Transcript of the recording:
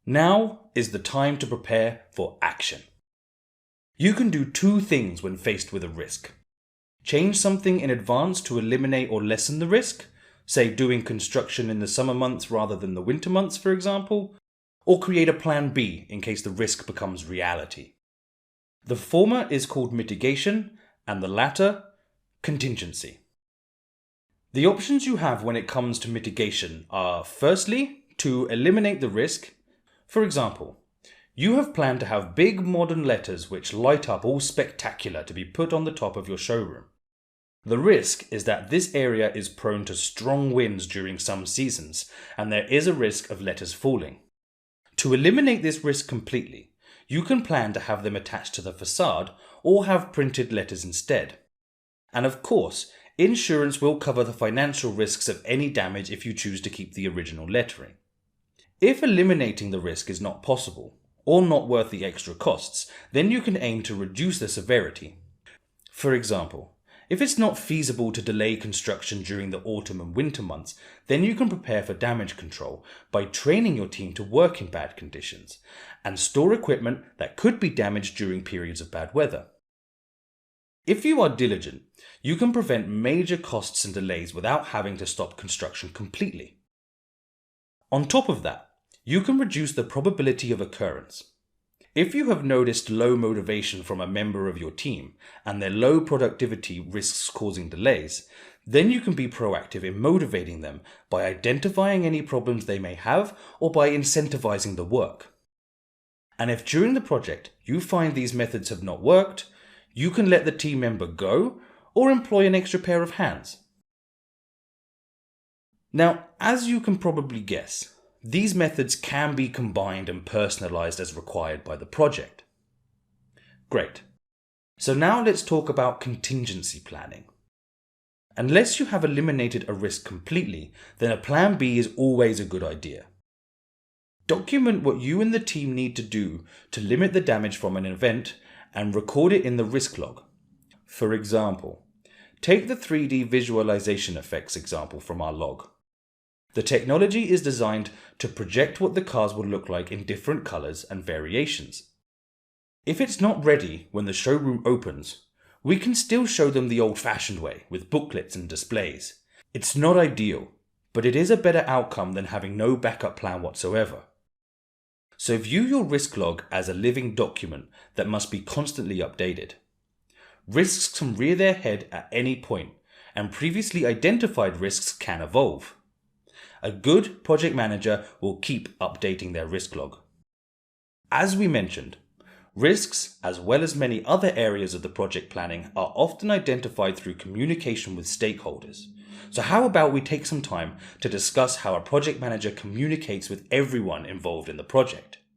Now is the time to prepare for action. You can do two things when faced with a risk. Change something in advance to eliminate or lessen the risk, say doing construction in the summer months rather than the winter months, for example, or create a plan B in case the risk becomes reality. The former is called mitigation and the latter, contingency. The options you have when it comes to mitigation are, firstly, to eliminate the risk. For example, you have planned to have big modern letters which light up all spectacular to be put on the top of your showroom. The risk is that this area is prone to strong winds during some seasons, and there is a risk of letters falling. To eliminate this risk completely, you can plan to have them attached to the facade or have printed letters instead. And of course, insurance will cover the financial risks of any damage if you choose to keep the original lettering. If eliminating the risk is not possible, or not worth the extra costs, then you can aim to reduce the severity. For example, if it's not feasible to delay construction during the autumn and winter months, then you can prepare for damage control by training your team to work in bad conditions and store equipment that could be damaged during periods of bad weather. If you are diligent, you can prevent major costs and delays without having to stop construction completely. On top of that, you can reduce the probability of occurrence. If you have noticed low motivation from a member of your team and their low productivity risks causing delays, then you can be proactive in motivating them by identifying any problems they may have or by incentivizing the work. And if during the project you find these methods have not worked, you can let the team member go or employ an extra pair of hands. Now, as you can probably guess, these methods can be combined and personalized as required by the project. Great. So now let's talk about contingency planning. Unless you have eliminated a risk completely, then a plan B is always a good idea. Document what you and the team need to do to limit the damage from an event and record it in the risk log. For example, take the 3D visualization effects example from our log. The technology is designed to project what the cars will look like in different colors and variations. If it's not ready when the showroom opens, we can still show them the old-fashioned way with booklets and displays. It's not ideal, but it is a better outcome than having no backup plan whatsoever. So view your risk log as a living document that must be constantly updated. Risks can rear their head at any point, and previously identified risks can evolve. A good project manager will keep updating their risk log. As we mentioned, risks, as well as many other areas of the project planning, are often identified through communication with stakeholders. So how about we take some time to discuss how a project manager communicates with everyone involved in the project?